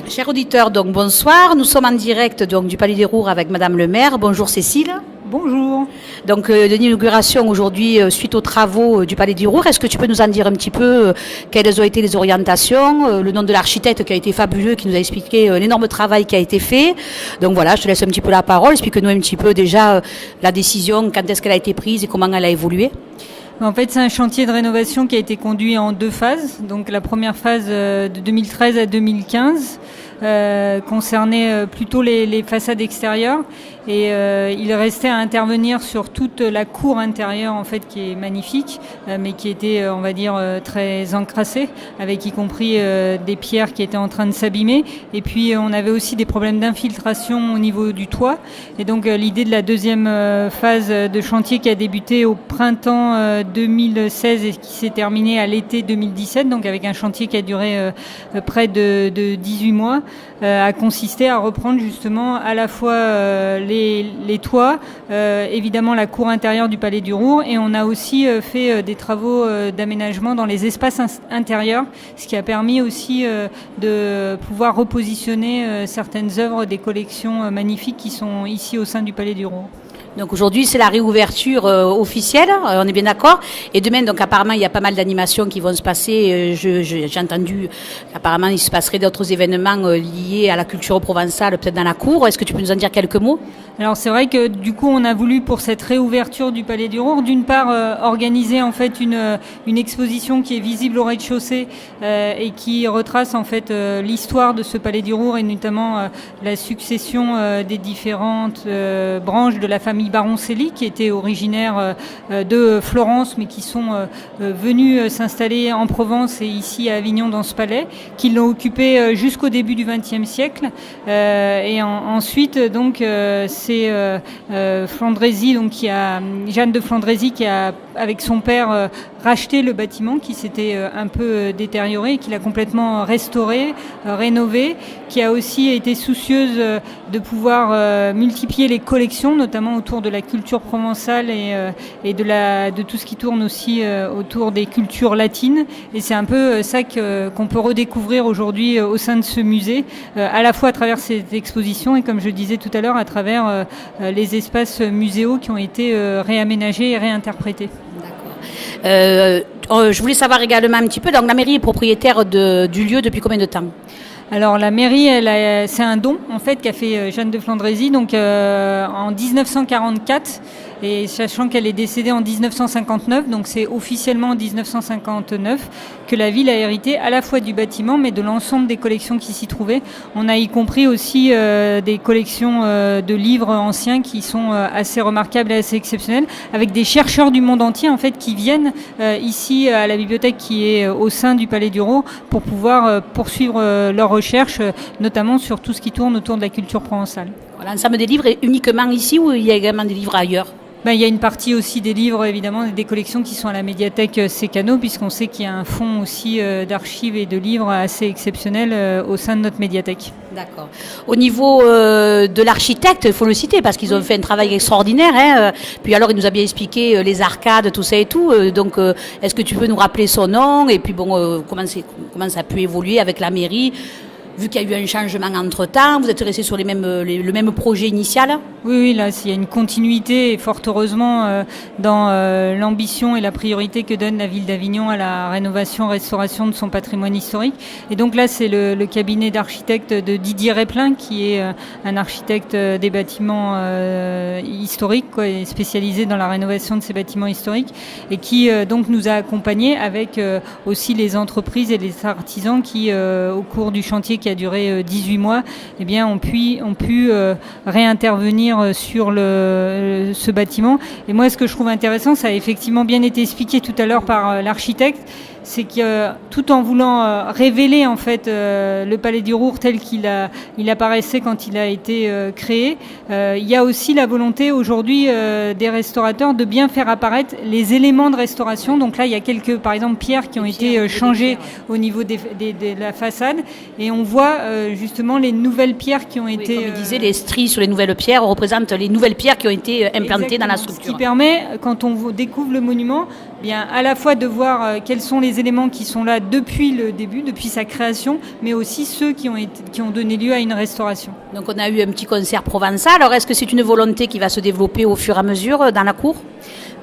Chers auditeurs, donc bonsoir. Nous sommes en direct donc, du Palais des Roures avec Madame le maire. Bonjour Cécile. Bonjour. Donc de l'inauguration aujourd'hui suite aux travaux du Palais des Roures. Est-ce que tu peux nous en dire un petit peu quelles ont été les orientations, le nom de l'architecte qui a été fabuleux, qui nous a expliqué l'énorme travail qui a été fait. Donc voilà, je te laisse un petit peu la parole. Explique-nous un petit peu déjà la décision, quand est-ce qu'elle a été prise et comment elle a évolué. En fait, c'est un chantier de rénovation qui a été conduit en 2 phases. Donc la première phase de 2013 à 2015 concernait plutôt les façades extérieures et il restait à intervenir sur toute la cour intérieure en fait qui est magnifique mais qui était on va dire très encrassée avec y compris des pierres qui étaient en train de s'abîmer et puis on avait aussi des problèmes d'infiltration au niveau du toit et donc l'idée de la deuxième phase de chantier qui a débuté au printemps 2016 et qui s'est terminée à l'été 2017 donc avec un chantier qui a duré près de 18 mois a consisté à reprendre justement à la fois les toits, évidemment la cour intérieure du Palais du Roure et on a aussi fait des travaux d'aménagement dans les espaces intérieurs, ce qui a permis aussi de pouvoir repositionner certaines œuvres des collections magnifiques qui sont ici au sein du Palais du Roure. Donc aujourd'hui, c'est la réouverture officielle, on est bien d'accord. Et demain, donc apparemment, il y a pas mal d'animations qui vont se passer. J'ai entendu qu'apparemment, il se passerait d'autres événements liés à la culture provençale, peut-être dans la cour. Est-ce que tu peux nous en dire quelques mots ? Alors c'est vrai que du coup, on a voulu pour cette réouverture du Palais du Roure, d'une part organiser en fait une exposition qui est visible au rez-de-chaussée et qui retrace en fait l'histoire de ce Palais du Roure et notamment la succession des différentes branches de la famille Baroncelli qui étaient originaires de Florence mais qui sont venus s'installer en Provence et ici à Avignon dans ce palais, qui l'ont occupé jusqu'au début du XXe siècle et ensuite donc c'est Flandrési, donc Jeanne de Flandrési qui a avec son père racheté le bâtiment qui s'était un peu détérioré, qui l'a complètement restauré, rénové, qui a aussi été soucieuse de pouvoir multiplier les collections, notamment autour de la culture provençale et de tout ce qui tourne aussi autour des cultures latines. Et c'est un peu ça qu'on peut redécouvrir aujourd'hui au sein de ce musée, à la fois à travers cette exposition et comme je disais tout à l'heure, à travers les espaces muséaux qui ont été réaménagés et réinterprétés. Je voulais savoir également un petit peu, donc la mairie est propriétaire du lieu depuis combien de temps ? Alors la mairie, c'est un don en fait qu'a fait Jeanne de Flandrési donc en 1944 et sachant qu'elle est décédée en 1959, donc c'est officiellement en 1959 que la ville a hérité à la fois du bâtiment mais de l'ensemble des collections qui s'y trouvaient. On a y compris aussi des collections de livres anciens qui sont assez remarquables et assez exceptionnelles avec des chercheurs du monde entier en fait qui viennent ici à la bibliothèque qui est au sein du Palais du Roure pour pouvoir poursuivre leurs recherches, notamment sur tout ce qui tourne autour de la culture provençale. L'ensemble des livres est uniquement ici ou il y a également des livres ailleurs ? Il y a une partie aussi des livres, évidemment, des collections qui sont à la médiathèque Sécano, puisqu'on sait qu'il y a un fonds aussi d'archives et de livres assez exceptionnel au sein de notre médiathèque. D'accord. Au niveau de l'architecte, il faut le citer, parce qu'ils ont fait un travail extraordinaire. Hein. Puis alors, il nous a bien expliqué les arcades, tout ça et tout. Donc, est-ce que tu peux nous rappeler son nom ? Et puis, bon, comment ça a pu évoluer avec la mairie ? Vu qu'il y a eu un changement entre-temps, vous êtes resté sur le même projet initial ? Oui, là, il y a une continuité, et fort heureusement, dans l'ambition et la priorité que donne la ville d'Avignon à la rénovation-restauration de son patrimoine historique. Et donc là, c'est le cabinet d'architecte de Didier Replin, qui est un architecte des bâtiments historiques, quoi, et spécialisé dans la rénovation de ces bâtiments historiques, et qui donc nous a accompagnés avec aussi les entreprises et les artisans qui, au cours du chantier qui a duré 18 mois, eh bien, ont pu réintervenir sur ce bâtiment. Et moi, ce que je trouve intéressant, ça a effectivement bien été expliqué tout à l'heure par l'architecte, c'est que tout en voulant révéler en fait le Palais du Roure tel qu'il apparaissait quand il a été créé, il y a aussi la volonté aujourd'hui des restaurateurs de bien faire apparaître les éléments de restauration. Donc là, il y a quelques, par exemple, pierres qui ont été changées au niveau de la façade, et on voit justement les nouvelles pierres qui ont été... Comme je disais, les stries sur les nouvelles pierres représentent représente les nouvelles pierres qui ont été implantées dans la structure. Ce qui permet, quand on découvre le monument, bien à la fois de voir quels sont les éléments qui sont là depuis le début, depuis sa création, mais aussi ceux qui ont donné lieu à une restauration. Donc on a eu un petit concert provençal. Alors est-ce que c'est une volonté qui va se développer au fur et à mesure dans la cour ?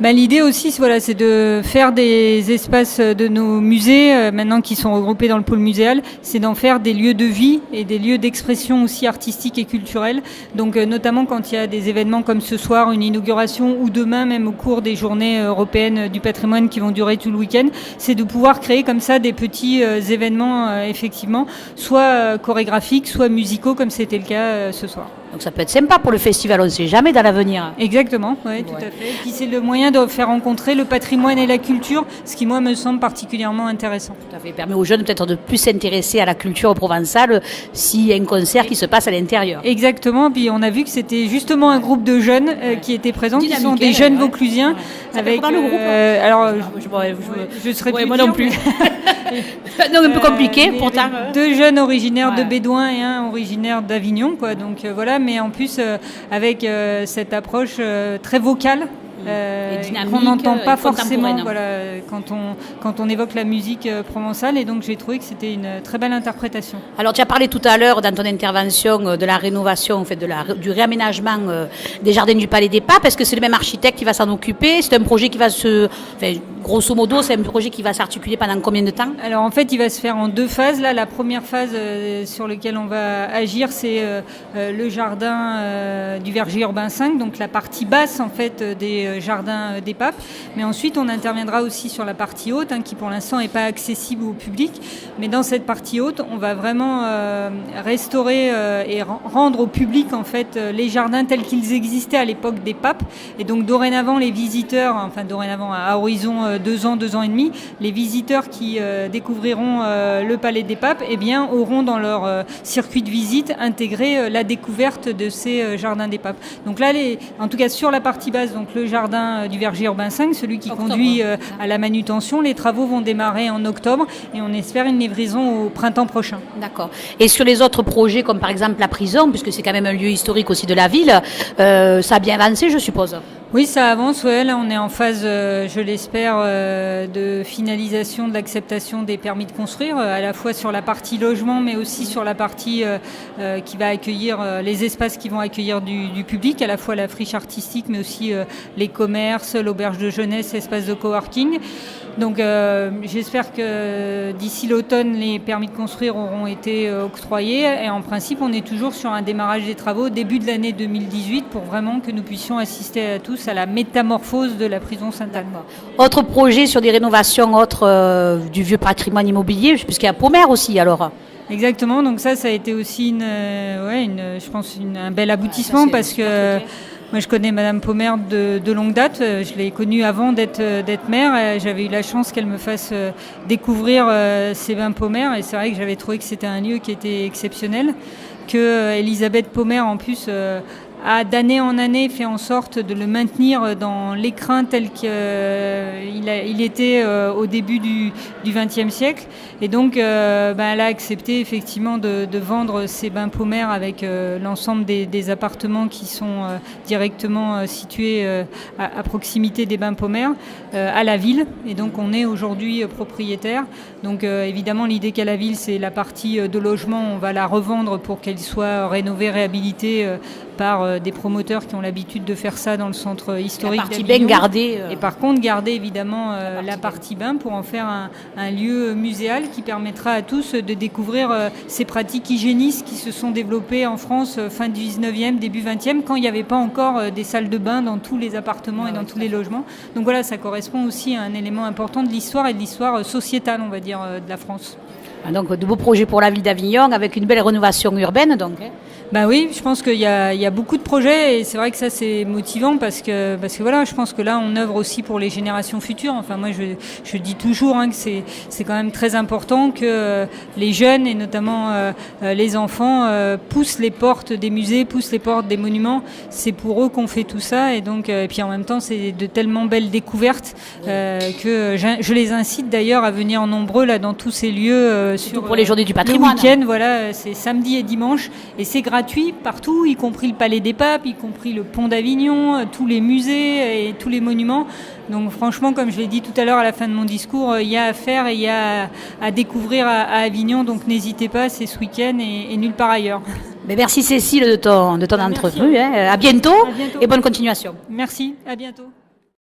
L'idée aussi, c'est de faire des espaces de nos musées, maintenant qui sont regroupés dans le pôle muséal, c'est d'en faire des lieux de vie et des lieux d'expression aussi artistique et culturelle. Donc notamment quand il y a des événements comme ce soir, une inauguration, ou demain même au cours des journées européennes du patrimoine qui vont durer tout le week-end, c'est de pouvoir créer comme ça des petits événements effectivement, soit chorégraphiques, soit musicaux comme c'était le cas ce soir. Donc ça peut être sympa pour le festival, on ne sait jamais dans l'avenir. Exactement, oui, tout à fait. Et puis c'est le moyen de faire rencontrer le patrimoine et la culture, ce qui moi me semble particulièrement intéressant. Tout à fait, permet aux jeunes peut-être de plus s'intéresser à la culture provençale s'il y a un concert qui se passe à l'intérieur. Exactement, puis on a vu que c'était justement un groupe de jeunes qui étaient présents, qui sont des jeunes vauclusiens. Avec dans le groupe. Alors, je serais plus moi non plus. Non, un peu compliqué, pourtant. Deux jeunes originaires de Bédouin et un originaire d'Avignon, quoi. Donc voilà, mais en plus avec cette approche très vocale. Qu'on n'entend pas forcément quand on évoque la musique provençale, et donc j'ai trouvé que c'était une très belle interprétation. Alors tu as parlé tout à l'heure dans ton intervention de la rénovation, en fait, du réaménagement des jardins du Palais des Papes. Est-ce que c'est le même architecte qui va s'en occuper ? C'est un projet qui va grosso modo, c'est un projet qui va s'articuler pendant combien de temps ? Alors en fait, il va se faire en deux phases. Là, la première phase sur laquelle on va agir, c'est le jardin du Verger urbain 5, donc la partie basse en fait des jardin des Papes, mais ensuite on interviendra aussi sur la partie haute qui pour l'instant n'est pas accessible au public, mais dans cette partie haute on va vraiment restaurer et rendre au public en fait les jardins tels qu'ils existaient à l'époque des Papes, et donc dorénavant les visiteurs, à horizon 2 ans et demi, les visiteurs qui découvriront le Palais des Papes auront dans leur circuit de visite intégré la découverte de ces jardins des Papes. Donc là, en tout cas sur la partie basse, donc le jardin du Verger urbain 5, celui qui conduit à la manutention. Les travaux vont démarrer en octobre et on espère une livraison au printemps prochain. D'accord. Et sur les autres projets, comme par exemple la prison, puisque c'est quand même un lieu historique aussi de la ville, ça a bien avancé, je suppose ? Oui, ça avance. Ouais. Là, on est en phase, je l'espère, de finalisation de l'acceptation des permis de construire, à la fois sur la partie logement, mais aussi sur la partie qui va accueillir les espaces qui vont accueillir du public, à la fois la friche artistique, mais aussi les commerces, l'auberge de jeunesse, espace de coworking. Donc j'espère que d'ici l'automne, les permis de construire auront été octroyés, et en principe on est toujours sur un démarrage des travaux début de l'année 2018 pour vraiment que nous puissions assister à tous à la métamorphose de la prison Sainte-Anne. Autre projet sur des rénovations du vieux patrimoine immobilier, puisqu'il y a Pomère aussi alors. Exactement, donc ça a été aussi je pense un bel aboutissement, parce que moi, je connais Madame Pomère de longue date. Je l'ai connue avant d'être maire. J'avais eu la chance qu'elle me fasse découvrir ces bains Pomère. Et c'est vrai que j'avais trouvé que c'était un lieu qui était exceptionnel. Que Elisabeth Pomère, en plus, a d'année en année fait en sorte de le maintenir dans l'écrin tel qu'il était au début du XXe siècle. Et donc, elle a accepté effectivement de vendre ces bains Pomère avec l'ensemble des appartements qui sont directement situés à proximité des bains Pomère à la ville. Et donc, on est aujourd'hui propriétaire. Donc, évidemment, l'idée qu'a la ville, c'est la partie de logement. On va la revendre pour qu'elle soit rénovée, réhabilitée par des promoteurs qui ont l'habitude de faire ça dans le centre historique d'Avignon. La partie bain gardée. Et par contre, garder évidemment la partie bain pour en faire un lieu muséal qui permettra à tous de découvrir ces pratiques hygiénistes qui se sont développées en France fin du 19e, début 20e, quand il n'y avait pas encore des salles de bain dans tous les appartements et dans tous les logements. Donc voilà, ça correspond aussi à un élément important de l'histoire et de l'histoire sociétale, on va dire, de la France. Donc de beaux projets pour la ville d'Avignon avec une belle rénovation urbaine donc. Oui, je pense qu'il y a beaucoup de projets, et c'est vrai que ça c'est motivant parce que voilà, je pense que là on œuvre aussi pour les générations futures. Enfin moi je dis toujours que c'est quand même très important que les jeunes et notamment les enfants poussent les portes des musées, poussent les portes des monuments. C'est pour eux qu'on fait tout ça, et donc et puis en même temps c'est de tellement belles découvertes que je les incite d'ailleurs à venir en nombreux là dans tous ces lieux pour les journées du le patrimoine. week-end, voilà, c'est samedi et dimanche, et c'est gratuit partout, y compris le Palais des Papes, y compris le Pont d'Avignon, tous les musées et tous les monuments. Donc franchement, comme je l'ai dit tout à l'heure à la fin de mon discours, il y a à faire et il y a à découvrir à Avignon, donc n'hésitez pas, c'est ce week-end et nulle part ailleurs. Mais merci Cécile de ton entrevue. Hein. À bientôt À bientôt. et bonne continuation. Merci, à bientôt.